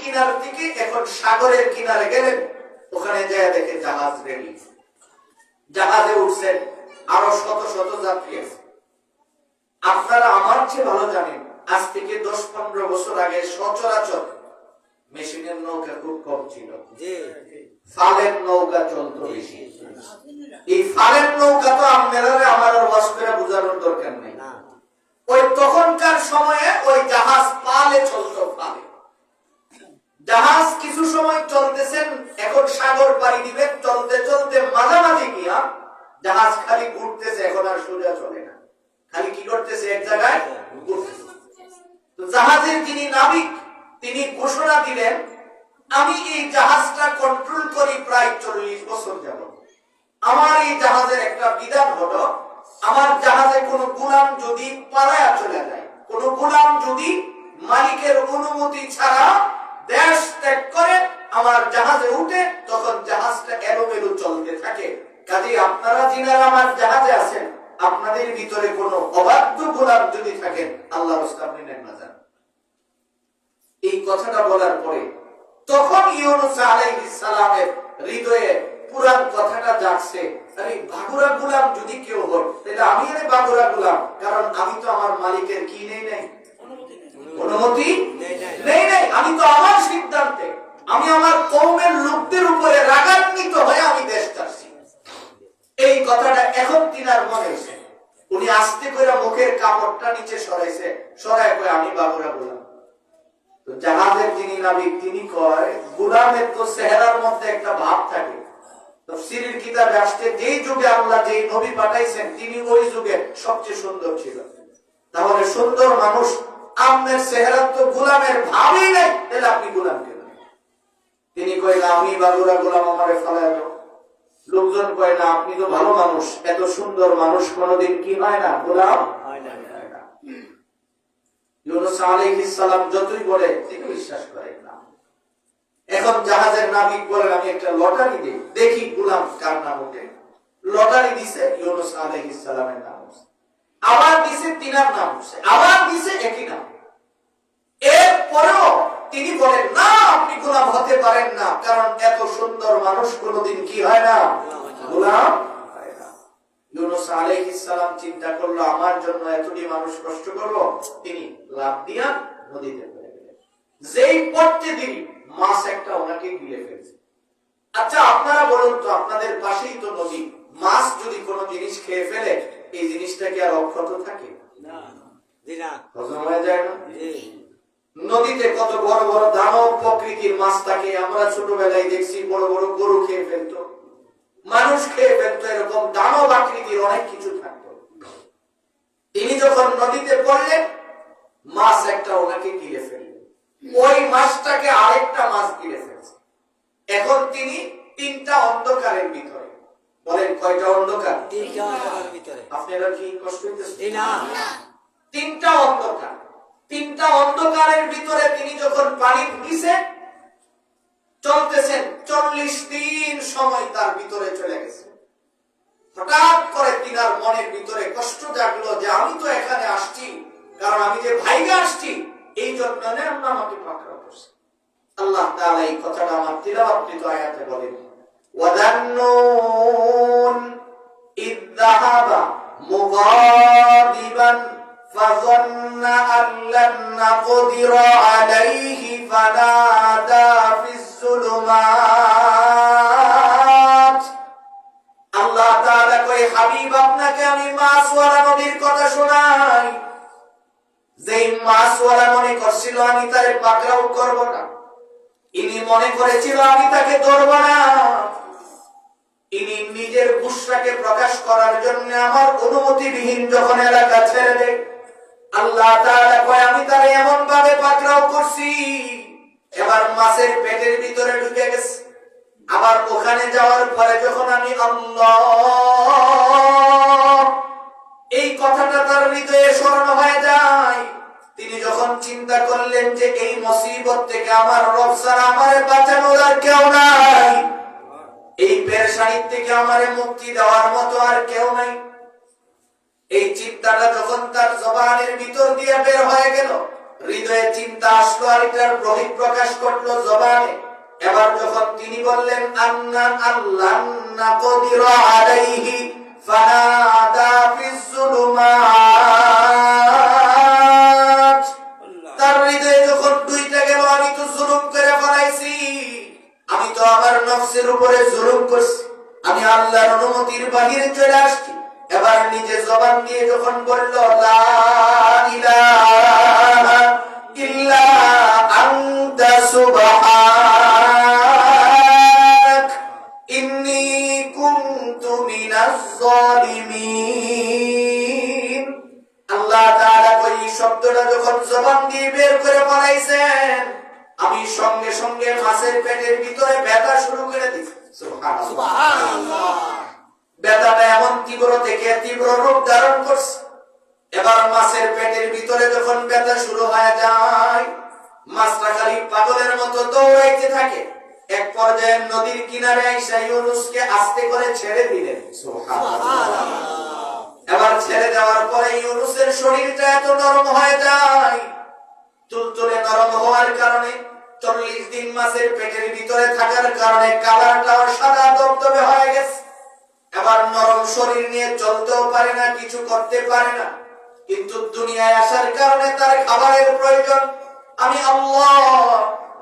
কিনার থেকে এখন সাগরের কিনারে গেলেন, ওখানে যায় দেখে জাহাজ রেডি, জাহাজে উঠছেন, আরো শত শত যাত্রী আছে। আপনারা আমার চেয়ে ভালো জানেন, আজ থেকে 10-15 বছর আগে সচরাচর মেশিনের নৌকা খুব কম ছিল, ফালের নৌকা চলতো বেশি। এই ফালের নৌকা তো আপনারা আমার ওয়াজ করে বোঝানোর দরকার নেই। ওই তখনকার সময়ে ওই জাহাজ পালে চলতো, পালে জাহাজ কিছু সময় চলতেছেন, এখন সাগর পাড়ি দিবেন, চলতে চলতে মাঝামাঝি গিয়া জাহাজ খালি ঘুরতেছে, এখন আর সোজা চলে না, খালি কি করতেছে, এক জায়গায় ঘুরতেছে। তো জাহাজের যিনি নাবিক তিনি ঘোষণা দিলেন, আমি এই জাহাজটা কন্ট্রোল করি প্রায় 40 বছর যাবত। আমার এই জাহাজের একটা বিধান হলো, আমার জাহাজে কোনো গোলাম যদি পালায়া চলে যায়, কোনো গোলাম যদি মালিকের অনুমতি ছাড়া দেশ ত্যাগ করে আমার জাহাজে উঠে, তখন জাহাজটা এলোমেলো চলতে থাকে। কাজেই আপনারা যিনারা আমার জাহাজে আছেন, আপনাদের ভিতরে কোনো অবাধ্য গোলাম যদি থাকেন, আল্লাহর রাস্তা আপনি নেন না যান। এই কথাটা বলার পরে তখন ইউনূস আলাইহিস সালামের হৃদয়ে পুরান কথাটা জাগছে, আরে বাগুরা গোলাম যদি কেউ হয় তাহলে আমি আরে বাগুরা গোলাম, কারণ আমি তো আমার মালিকের কি নেই নাই, অনুমতি নেই নাই, আমি তো আমার সিদ্ধান্তে, আমি আমার কওমের লোকদের উপরে রাগান্বিত হয়ে আমি দেশ ছাড়ছি। এই কথাটা এখন তিনার মনে হয়েছে, উনি আস্তে করে মুখের কাপড়টা নিচে সরাইছে, সরাই কয় আমি বাগুরা গোলাম। তো জাহাজের যিনি নাবিক তিনি কয়, গোলামের তো চেহারার মধ্যে একটা ভাব থাকে। তাফসীরের কিতাবে আসছে, যেই যুগে আল্লাহ যেই নবী পাঠাইছেন তিনি ওই যুগে সবচেয়ে সুন্দর ছিল। তাহলে সুন্দর মানুষ আপনার চেহারা তো গোলামের ভাবই নেই, তাহলে আপনি গোলাম কেন? তিনি কয় না, আমি বাগুরা গোলাম, আমারে ফেলায় দাও। লোকজন কয় না, আপনি তো ভালো মানুষ, এত সুন্দর মানুষ কোনদিন কি হয় না, গোলাম হয় না। ইউনূস আলাইহিস সালাম যতই বলে তিনি বিশ্বাস করেন না। এখন জাহাজের নাবিক বলেন, আমি একটা লটারি দিই, দেখি গোলাম কার নাম ওঠে। লটারি দিছে, ইউনূস আলাইহিস সালামের নাম উঠছে, আবার দিছে তিনার নাম উঠছে, আবার দিছে একই নাম। এরপরেও তিনি বলেন না, আপনি গোলাম হতে পারেন না, কারণ এত সুন্দর মানুষ কোনদিন কি হয় না, গোলাম হয় না। ইউনূস আলাইহিস সালাম চিন্তা করলো, আমার জন্য এতটি মানুষ কষ্ট করলো, তিনি লাফ দিয়া নদীতে পড়ে গেলেন। যেই পড়তে দিন মাছ একটা ওনাকে গিলে ফেলছে। আচ্ছা আপনারা বলুন তো, আপনাদের পাশেই তো নদী, মাছ যদি কোনো জিনিস খেয়ে ফেলে এই জিনিসটা কি আর অক্ষত থাকে? না, হজম হয়ে যায় না? নদীতে কত বড় বড় দানব প্রকৃতির মাছ থাকে, আমরা ছোটবেলায় দেখছি বড় বড় গরু খেয়ে ফেলতো, মানুষ খেয়ে ফেলতো, এরকম দানব আকৃতির অনেক কিছু থাকতো। তিনি যখন নদীতে পড়লেন, মাছ একটা ওনাকে গিলে ফেললেন, ওই মাছটাকে আরেকটা মাছ গিলে ফেলছে। এখন তিনি 3টা অন্ধকারের ভিতরে। বলেন কয়টা অন্ধকার? 3টা অন্ধকারের ভিতরে। আপনারা কি কষ্ট হইতেছে? না, 3টা অন্ধকার। 3টা অন্ধকারের ভিতরে তিনি যখন পানি নিচে চলতেছেন, 40 দিন সময় তার ভিতরে চলে গেছে। হঠাৎ করে তিনার মনের ভিতরে কষ্ট জাগলো যে আমি তো এখানে আসছি, কারণ আমি যে ভাইগা আসছি এই জন্য আল্লাহ আমাকে পাকড়াও করছে। আল্লাহ তাআলা এই কথাটা আমার তিলাওয়াতকৃত আয়াতে বলেন, ওয়াদান্নুন ইয যাহাবা মুগাদিবান ফাযান্না আন লান নাকদিরা আলাইহি ফানাদা ফিস যুলুমাত। আল্লাহ তাআলা কয়, হাবিব আপনাকে আমি মাছওয়ালা নদীর কথা শোনাই। যেই মাছওয়ালা মনে করছিল আমি তারে পাকড়াও করব না, ইনি মনে করেছিল আমি তাকে ধরব না, ইনি নিজের গুসরাকে প্রকাশ করার জন্য আমার অনুমতিবিহীন যখন এলাকা ছেড়ে দেয়, আল্লাহ তাআলা কয় আমি তারে এমন ভাবে পাকড়াও করছি, এবার মাছের পেটের ভিতরে ঢুকে গেছে। আবার ওখানে যাওয়ার পরে যখন আমি আল্লাহ এই কথাটা তার হৃদয়ে স্মরণ হয়ে যায়, তিনি যখন চিন্তা করলেন যে এই মুসিবত থেকে আমার রব ছাড়া আমারে বাঁচানোর আর কেউ নাই, এই পেরেশানি থেকে আমারে মুক্তি দেওয়ার মতো আর কেউ নাই, এই চিন্তাটা যখন তার জবানের ভিতর দিয়ে বের হয়ে গেল, হৃদয়ে চিন্তা আসলো আর এটার বহিঃপ্রকাশ ঘটলো জবানে। এবার যখন তিনি বললেন আন্না আল্লান্না কদিরু আলাইহি ফানাদা ফিজ যুলুমাত, তার হৃদয়ে যখন দুইটা গেল আমি তো জুলুম করে ফেলাইছি, আমি তো আমার নফসের উপরে জুলুম করছি, আমি আল্লাহর অনুমতির বাহিরে চলে আসছি। এবার নিজে জবান দিয়ে যখন বলল লা ইলাহা ইল্লা আনতা সুবহানাক ইন্নী কুনতু মিনাজ জালিমিন। আল্লাহ তাআলা ওই শব্দটা যখন জবান দিয়ে বের করে বলাইছেন, আমি সঙ্গে সঙ্গে মাছের পেটের ভিতরে ব্যথা শুরু করে দিছি। সুবহানাল্লাহ। ব্যথাটা এমন তীব্র থেকে তীব্র রূপ ধারণ করছে। এবার মাছের পেটের ভিতরে যখন ব্যথা শুরু হয়ে যায়, মাছটা খালি পাগলের মতো দৌড়াইতে থাকে। এক পর্যায়ে নদীর কিনারে আইসা ইউনুসকে আস্তে করে ছেড়ে দিলেন। সুবহানাল্লাহ। এবার ছেড়ে দেওয়ার পরে ইউনুসের শরীরটা এত নরম হয়ে যায়, তুলতুলে নরম হওয়ার কারণে 40 দিন মাছের পেটের ভিতরে থাকার কারণে কালারটাও সাদা দবদবে হয়ে গেছে। এবার নরম শরীর নিয়ে চলতেও পারে না, কিছু করতে পারে না, কিন্তু দুনিয়ায় আসার কারণে তার খাবারের প্রয়োজন। আমি আল্লাহ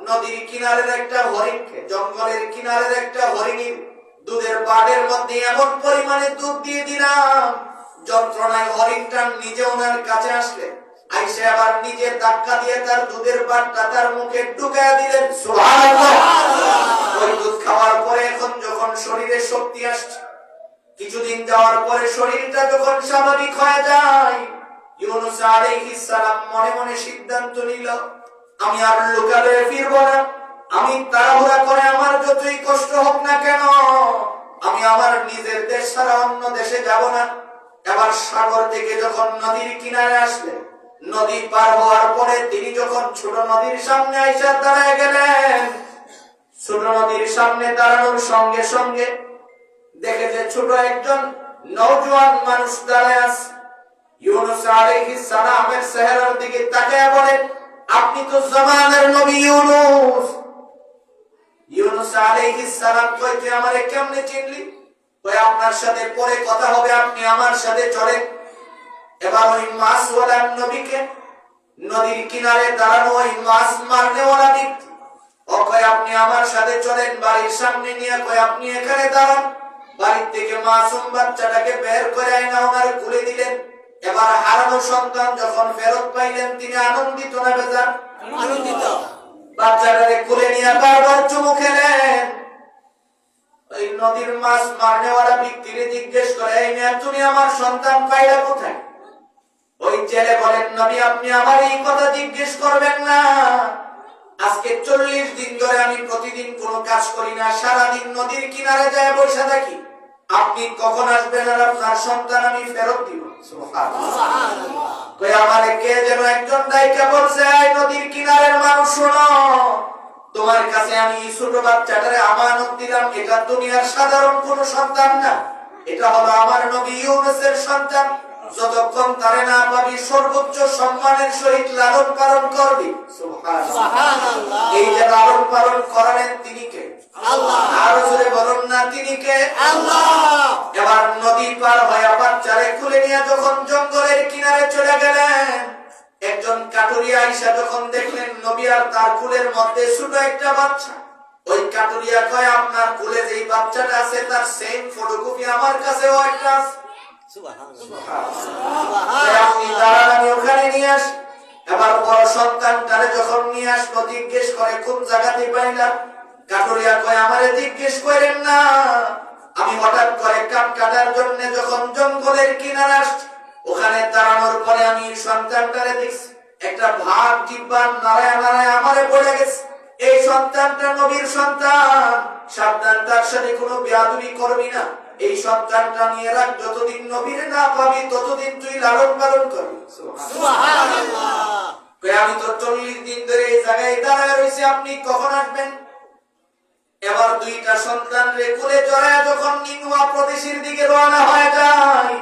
নদীর কিনারের একটা হরিণকে, জঙ্গলের কিনারের একটা হরিণীর দুধের বাটের মধ্যে এমন পরিমাণে দুধ দিয়ে দিলাম, যন্ত্রণায় হরিণটা নিজে ওনার কাছে আসলে আইসে আবার নিজে ধাক্কা দিয়ে তার দুধের বাটটা তার মুখে ঢুকায়া দিলেন। সুবহানাল্লাহ। ওই দুধ খাওয়ার পরে এখন যখন শরীরে শক্তি আসছে, কিছুদিন যাওয়ার পরে শরীরটা যখন স্বাভাবিক হয়ে যায়, ইউনূস আলাইহিস সালাম মনে মনে সিদ্ধান্ত নিল, আমি আর লুকালে ফিরব না, আমি তাড়াহুড়া করে আমার যতই কষ্ট হোক না কেন আমি আমার নিজের দেশ ছাড়া অন্য দেশে যাব না। এবার সাগর থেকে যখন নদীর কিনারে আসলেন, নদী পার হওয়ার পরে তিনি যখন ছোট নদীর সামনে আইসা দাঁড়ায় গেলেন, ছোট নদীর সামনে দাঁড়ানোর সঙ্গে সঙ্গে দেখে যে ছোট একজন নওজোয়ান মানুষ দাঁড়ায় আছে। ইউনূস আলাইহিস সালামের চেহারার দিকে তাকিয়ে বলেন, আপনি তো জামানার নবী ইউনূস। ইউনূস আলাইহিস সালাম কই, তুই আমারে কেমনে চিনলি? কই, আপনার সাথে পরে কথা হবে, আপনি আমার সাথে চলেন। এবার ওই মাছওয়ালার নবীকে, নদীর কিনারে দাঁড়ানো ওই মাছ মারনেওয়ালা ব্যক্তি, ও কয় আপনি আমার সাথে চলেন, বাড়ির সামনে নিয়ে কয় আপনি এখানে দাঁড়ান। বাড়ির থেকে মাসুম বাচ্চাটাকে বের করে আইনা ওনার খুলে দিলেন। এবার হারানো সন্তান যখন ফেরত পাইলেন, তিনি আনন্দিত না বেজার? আনন্দিত। বাচ্চাটাকে খুলে নিয়ে বারবার চুমু খেলেন। ওই নদীর মাছ মারনেওয়ালা ব্যক্তিকে জিজ্ঞেস করে, এই মেয়ে তুমি আমার সন্তান পাইলা কোথায়? ওই ছেলে বলেন, নবী আপনি আমার এই কথা জিজ্ঞেস করবেন না, আজকে 40 দিন ধরে আমি প্রতিদিন কোনো কাজ করি না, সারাদিন নদীর কিনারে যায় বসে থাকি, আপনি কখন আসবেন আর আপনার সন্তান আমি ফেরত দিব? সুবহানাল্লাহ। কই, আমারে কে যেন একজন ডাইকা বলছে, এই নদীর কিনারের মানুষ শোনো, তোমার কাছে আমি ছোট বাচ্চাটারে আমানত দিলাম, এটা দুনিয়ার সাধারণ কোনো সন্তান না, এটা হলো আমার নবী ইউনূসের সন্তান। যতক্ষণ তারে না পাবি সর্বোচ্চ সম্মানের সহিত লালন পালন করবি। সুবহানাল্লাহ। এই যে লালন পালন করালেন তিনি কে? আল্লাহ। আর জোরে বলুন না, তিনি কে? আল্লাহ। এবার নদী পার হয়ে বাচ্চারে খুলে নিয়ে যখন জঙ্গলের কিনারে চলে গেলেন, একজন কাটুরিয়া আইসা যখন দেখলেন নবী আর তার কুলের মধ্যে ছোট একটা বাচ্চা, ওই কাটুরিয়া কয়, আপনার কুলে যেই বাচ্চাটা আছে তার সেম ফটোকপি আমার কাছেও একটা আছে। আপনি দাঁড়ান, আমি ওখানে নিয়ে আসি। এবার বড় সন্তানটারে যখন নিয়ে আসলো, জিজ্ঞেস করে কোন জায়গাতে পাইলাম? কাটুরিয়া কয়, আমারে জিজ্ঞেস করেন না, আমি হঠাৎ করে কাঠ কাটার জন্য যখন জঙ্গলের কিনারে আসছি, ওখানে দাঁড়ানোর পরে আমি সন্তানটারে দেখছি, একটা ভাগ জিব্বা নাড়ায় নাড়ায় আমারে পড়ে গেছে। এই সন্তানটা নবীর সন্তান, সাবধান, তার সাথে কোনো বেয়াদবি করবি না, এই সন্তানটা নিয়ে রাখ, যতদিন নবীর না পাবি ততদিন তুই লালন পালন করবি। সুবহানাল্লাহ। আমি তো 40 দিন ধরে এই জায়গায় দাঁড়ায় রয়েছি, আপনি কখন আসবেন? এবার দুইটা সন্তান রে কোলে জড়ায় যখন নিনুয়া প্রদেশের দিকে রওনা হয়ে যায়,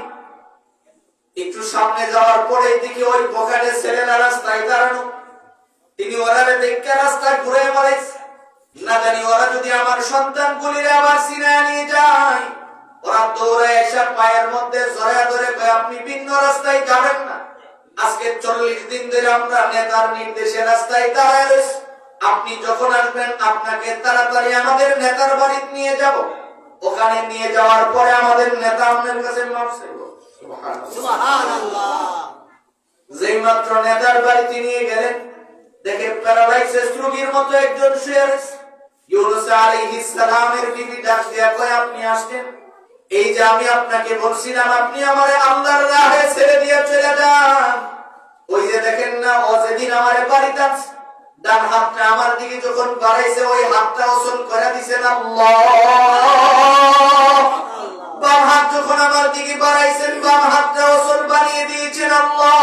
একটু সামনে যাওয়ার পরে দেখি ওই বোকারে ছেলেরা রাস্তায় দাঁড়ানো, তিনি ওরারে দেখে রাস্তায় ঘুরে বেড়াইছে, না জানি ওরা যদি আমার সন্তানগুলিরে আবার সিনায় নিয়ে যায়। ওরা দৌড়ে এসে পায়ের মধ্যে জড়ায় ধরে কয়, আপনি ভিন্ন রাস্তায় যাবেন না। আজকে 40 দিন ধরে আমরা নেতার নির্দেশে রাস্তায় দাঁড়ায় রয়েছি। আপনি যখন আসবেন আপনাকে তাড়াতাড়ি আমাদের নেতার বাড়িতে নিয়ে যাব। ওখানে নিয়ে যাওয়ার পরে আমাদের নেতা আপনার কাছে মাফ চাইব। সুবহানাল্লাহ। যেই মাত্র নেতার বাড়িতে নিয়ে গেলেন, দেখে প্যারালাইসিস রোগীর মতো একজন শুয়ে আছে। ইউনূস আলাইহিস সালামের বিবি ডাক দিয়া কয়, আপনি আসছেন? এই যে আমি আপনাকে বলছিলাম আপনি আমারে আল্লাহর রাহে ছেড়ে দিয়ে চলে যান। ওই যে দেখেন না, ও যেদিন আমারে বাড়িতে আসছে, ডান হাতটা আমার দিকে যখন বাড়াইছে, ওই হাতটা ওসল করে দিছেন আল্লাহ। বাম হাত যখন আমার দিকে বাড়াইছেন, বাম হাতটা ওসল বানিয়ে দিয়েছেন আল্লাহ।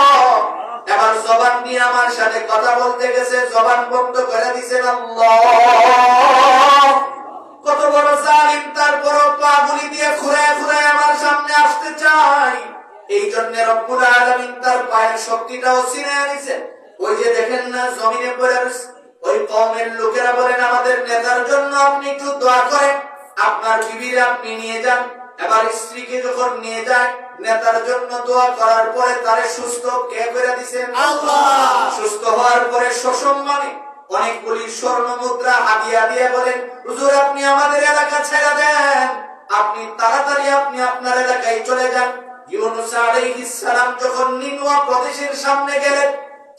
এবার জবান দিয়ে আমার সাথে কথা বলতে গেছে, জবান বন্ধ করে দিছেন আল্লাহ। কত বড় জালিম, তারপরও পাগুলি দিয়ে খুঁড়ে খুঁড়ে আমার সামনে আসতে চায়। এই জন্য রব্বুল আলামিন তার পায়ের শক্তিটাও ছিনিয়ে নিছেন। ওই যে দেখেন না, জমিনে পড়ে রয়েছে। ওই কওমের লোকেরা বলেন, আমাদের নেতার জন্য আপনি একটু দোয়া করেন, আপনার বিবিরে আপনি নিয়ে যান। এবার স্ত্রীকে যখন নিয়ে যায়, নেতার জন্য দোয়া করার পরে তারে সুস্থ কে করে দিয়েছেন? আল্লাহ। সুস্থ হওয়ার পরে সসম্মানে অনেকগুলি স্বর্ণ মুদ্রা হাদিয়া দিয়ে বলেন, হুজুর আপনি আমাদের এলাকা ছেড়ে দেন, আপনি তাড়াতাড়ি আপনি আপনার এলাকায় চলে যান। ইউনূস আলাইহিস সালাম যখন নিনওয়া প্রদেশের সামনে গেলেন,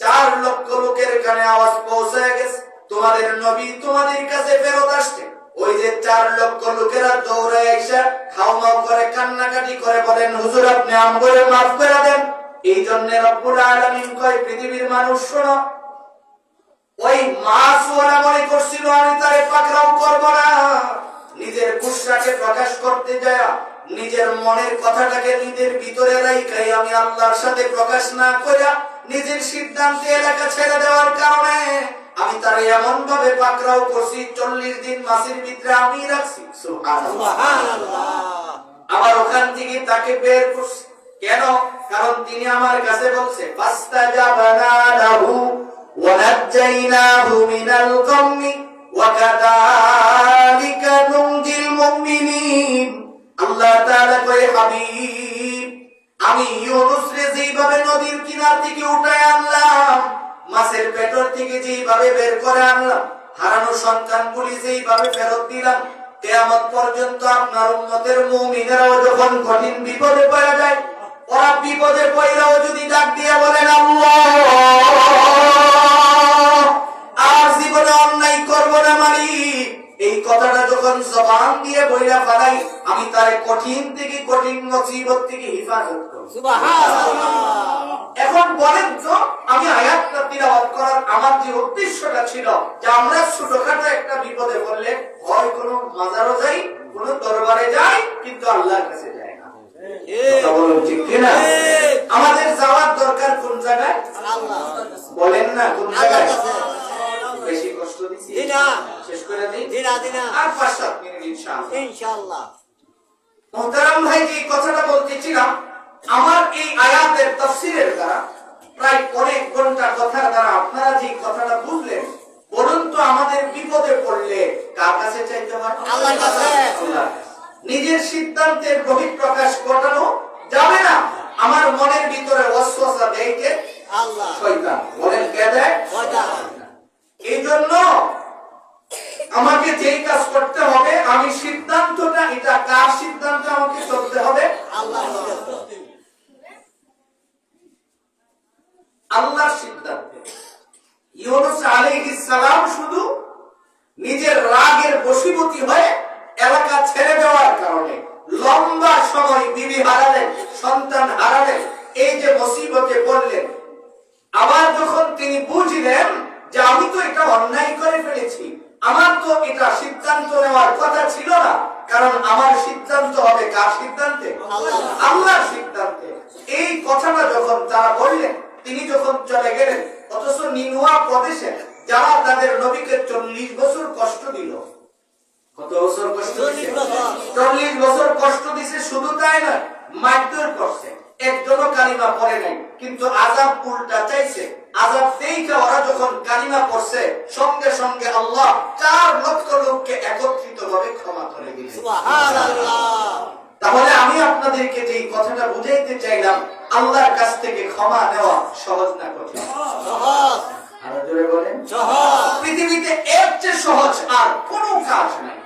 4 লক্ষ লোকের কানে আওয়াজ পৌঁছে গেছে, তোমাদের নবী তোমাদের কাছে ফেরত আসছে। ওই যে 4 লক্ষ লোকেরা দৌড়ে এসে খাওয়াও করে কান্নাকাটি করে বলেন, হুজুর আপনি আমগরে মাফ করে দেন। এই জন্য রব্বুল আলামিন কয়, পৃথিবীর মানুষ শোনো, ওই মাছ ওরা মনে করছিল আমি তারে পাকড়াও করব না। নিজের গুসাকে প্রকাশ করতে যায়, নিজের মনের কথাটাকে নিজের ভিতরে রাখাই আমি আল্লাহর সাথে প্রকাশ না কইরা নিজের সিদ্ধান্তে এলাকা ছেড়ে দেওয়ার কারণে আমি তারে এমন ভাবে পাকড়াও করছি, 40 দিন মাসের ভিতরে আমি রাখছি। সুবহানাল্লাহ। আবার ওখান থেকে তাকে বের করছি কেন? কারণ তিনি আমার কাছে বলছে, ফাস্তাজাবনা লাহু ওয়া নাজ্জাইনাহু মিনাল গাম্মি ওয়া কাযালিকা নুনজিল মুমিনিন। আল্লাহ তাআলা কয়, হাবিব আমি ইউনূসকে যেভাবে নদীর কিনার থেকে উঠায় আনলাম, মাছের পেটর থেকে যেভাবে বের করে আনলাম, হারানো সন্তানগুলি যেভাবে ফেরত দিলাম, কিয়ামত পর্যন্ত আপনার উম্মতের মুমিনেরাও যখন কঠিন বিপদে পড়ে যায়, ওরা বিপদে পড়লেও যদি ডাক দিয়ে বলেন আল্লাহ, আর জীবনে অন্যায় করব না মালিক, এই কথাটা যখন জবান দিয়ে বইলা ফেলাই, আমি তারে কঠিন থেকে কঠিন মুসিবত থেকে হেফাজত করব। সুবহানাল্লাহ। এখন বলেন তো, আমি আয়াতটা তিলাওয়াত করার আমার যে উদ্দেশ্যটা ছিল, যে আমরা ছোটখাটো একটা বিপদে পড়লে হয় কোনো মাজারও যাই, কোনো দরবারে যাই, কিন্তু আল্লাহর কাছে যাই না। কথা বলুন ঠিক কিনা? আমাদের যাওয়ার দরকার কোন জায়গায়? আল্লাহ। বলেন না কোন জায়গায়? বেশি কষ্ট দিছি না, শেষ করে দিই দিনা আর 5-7 মিনিট ইনশাআল্লাহ। মুহতারাম ভাই, যে কথাটা বলতেছিলাম, আমার এই আয়াতের তাফসীরের দ্বারা প্রায় অনেক ঘন্টা কথার দ্বারা আপনারা যে কথাটা বুঝলেন, বলুন তো আমাদের বিপদে পড়লে কার কাছে চাইতে হয়? আল্লাহর কাছে। নিজের সিদ্ধান্তের বহিঃপ্রকাশ ঘটানো যাবে না। আমার মনের ভিতরে ওয়াসওয়াসা দেয় কে? আল্লাহ। শয়তান। বলেন কে দেয়? শয়তান। এই জন্য আমাকে যেই কাজ করতে হবে, আমি সিদ্ধান্তটা, এটা কার সিদ্ধান্ত আমাকে চলতে হবে? আল্লাহর সিদ্ধান্ত। আল্লাহর সিদ্ধান্ত। ইউনূস আলাইহিস সালাম শুধু নিজের রাগের বশীভূত হয়ে এলাকা ছেড়ে দেওয়ার কারণে লম্বা সময় বিবি হারালেন, সন্তান হারালেন, এই যে মুসিবতে পড়লেন। আবার যখন তিনি বুঝলেন যে আমি তো এটা অন্যায় করে ফেলেছি, আমার তো এটা সিদ্ধান্ত নেওয়ার কথা ছিল না, কারণ আমার সিদ্ধান্ত হবে কার সিদ্ধান্তে? আল্লাহর সিদ্ধান্তে। এই কথাটা যখন তারা বললেন, তিনি যখন চলে গেলেন, অথচ নিনওয়া প্রদেশে যারা তাদের নবীকে 40 বছর কষ্ট দিল, কত বছর কষ্ট দিয়েছে? 40 বছর কষ্ট দিয়েছে। শুধু তাই না, মারধর করছে, একজনও কালিমা পড়ে নাই, কিন্তু আযাব উল্টা চাইছে। আযাব থেকে ওরা যখন কালিমা পড়ছে সঙ্গে সঙ্গে আল্লাহ 4 লক্ষ লোককে একত্রিত ভাবে ক্ষমা করে দিলেন। সুবহানাল্লাহ। তাহলে আমি আপনাদেরকে যে কথাটা বুঝাইতে চাইলাম, আল্লাহর কাছ থেকে ক্ষমা নেওয়া সহজ না কঠিন? সহজ। আরো জোরে বলেন সহজ। পৃথিবীতে এর চেয়ে সহজ আর কোনো কাজ নাই।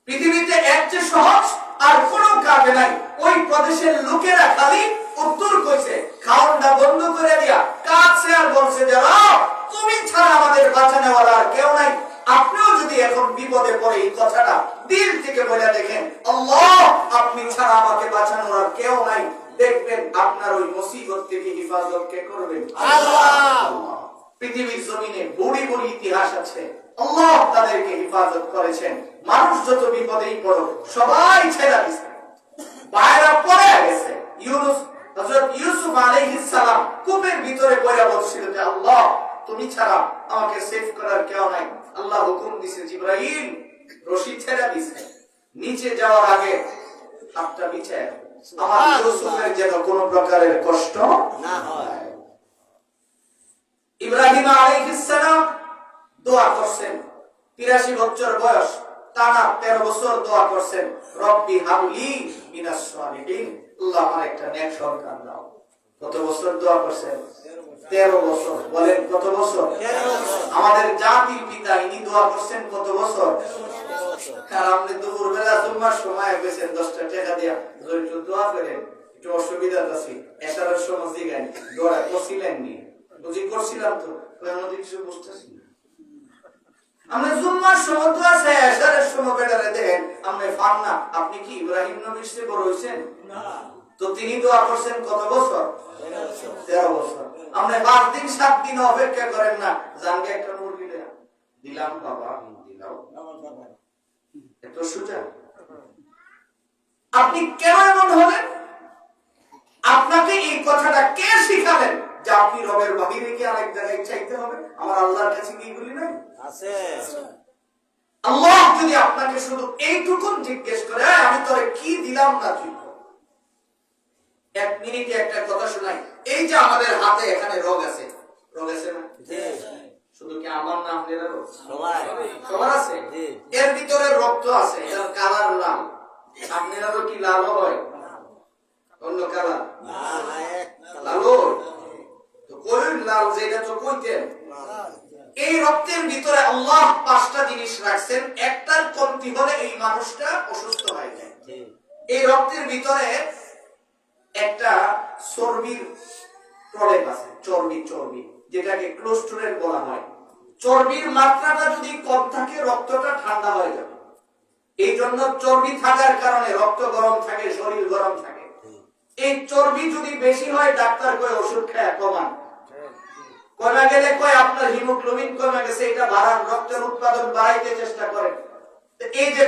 পৃথিবীতে এর চেয়ে সহজ আর কোনো কাজ নাই। ওই প্রদেশের লোকেরা খালি উত্তর কইছে, খাওয়াটা বন্ধ করে দিয়া কাছে আর বলছে যে তুমি ছাড়া আমাদের বাঁচানোওয়ালা আর কেউ নাই। আপনিও যদি এখন বিপদে পড়ে এই কথাটা দিল থেকে বলে দেখেন, আল্লাহ আপনি ছাড়া আমাকে বাঁচানোর আর কেউ নাই, দেখবেন আপনার ওই মুসিবত থেকে হিফাজত কে করবেন? আল্লাহ। পৃথিবীর জমিনে বুড়ি বুড়ি ইতিহাস আছে, আল্লাহ তাদেরকে হিফাজত করেছেন। মানুষ যত বিপদেই পড়ো সবাই ছেড়ে দিছে, বাইরে পড়ে গেছে। হযরত ইউসুফ আলাইহিস সালাম কূপের ভিতরে পড়ে বসছিল যে আল্লাহ তুমি ছাড়া আমাকে সেভ করার কেউ নাই। আল্লাহ হুকুম দিয়েছে জিবরাইল রশি ছেড়ে দিয়েছে, নিচে যাওয়ার আগে হাতটা বিছায় আমার ইউসুফের যেন কোনো প্রকারের কষ্ট না হয়। ইব্রাহিম আলাইহিস সালাম দোয়া করছেন, 83 বছর বয়স, টানা 13 বছর দোয়া করছেন, রব্বি হাবলি মিনাস সালিহিন, আল্লাহ আমার একটা নেক সন্তান দাও। কত বছর দোয়া করছেন? 13 বছর। বলেন কত বছর? 13 বছর। আমাদের জাতির পিতা ইনি দোয়া করছেন কত বছর? 13 বছর। আর আপনি দুপুর বেলা জুম্মার সময় গেছেন 10টা টাকা দিয়া একটু দোয়া করেন, একটু অসুবিধা আছে, এসারের সময় দিলেন, দোয়া করছিলেন নি? বুঝি করছিলাম তো, আমাদের কিছু বুঝতেছি না। আমরা জুম্মার সময় তো আছে, এসারের সময় বেটারে দেখেন আপনি ফান না। আপনি কি ইব্রাহিম নবীর চেয়ে বড় হইছেন? না। তো তিনি দোয়া করছেন কত বছর? 13 বছর। আমরা 5 দিন 7 দিন অপেক্ষা করেন না, জানকে একটা মুরগি দিলাম বাবা, দিলাম এত সোজা। আপনি কেন এমন হলেন? আপনাকে এই কথাটা কে শিখালেন যে আপনি রবের বাহিরে কি আরেক জায়গায় চাইতে হবে? আমার আল্লাহর কাছে কি এগুলি নাই? আছে। আল্লাহ যদি আপনাকে শুধু এইটুকু জিজ্ঞেস করে আমি তোরে কি দিলাম না তুই 1 মিনিটে একটা কথা শোনাই। এই যে আমাদের হাতে এখানে রোগ আছে, রোগ আছে না? শুধু কি আমার না আপনার রোগ? সবার আছে। এর ভিতরে রক্ত আছে, এর কালার লাল। আপনারও কি লাল হয়? অন্য কালার লাল তো কোন লাল যেটা তো কইতেন। এই রক্তের ভিতরে আল্লাহ 5টা জিনিস রাখছেন, একটার কমতি হলে এই মানুষটা অসুস্থ হয়ে যায়। এই রক্তের ভিতরে একটা চর্বির প্রলেপ আছে, চর্বি যেটাকে কোলেস্টেরল বলা হয়। চর্বির মাত্রাটা যদি কম থাকে রক্তটা ঠান্ডা হয়ে যাবে। এই জন্য চর্বি থাকার কারণে রক্ত গরম থাকে, শরীর গরম থাকে। এই চর্বি যদি বেশি হয় ডাক্তার কয় ওষুধ খায় কমান। কমে গেলে কয় আপনার হিমোগ্লোবিন কমে গেছে, এটা বাড়ান, রক্তের উৎপাদন বাড়াইতে চেষ্টা করেন। এই যে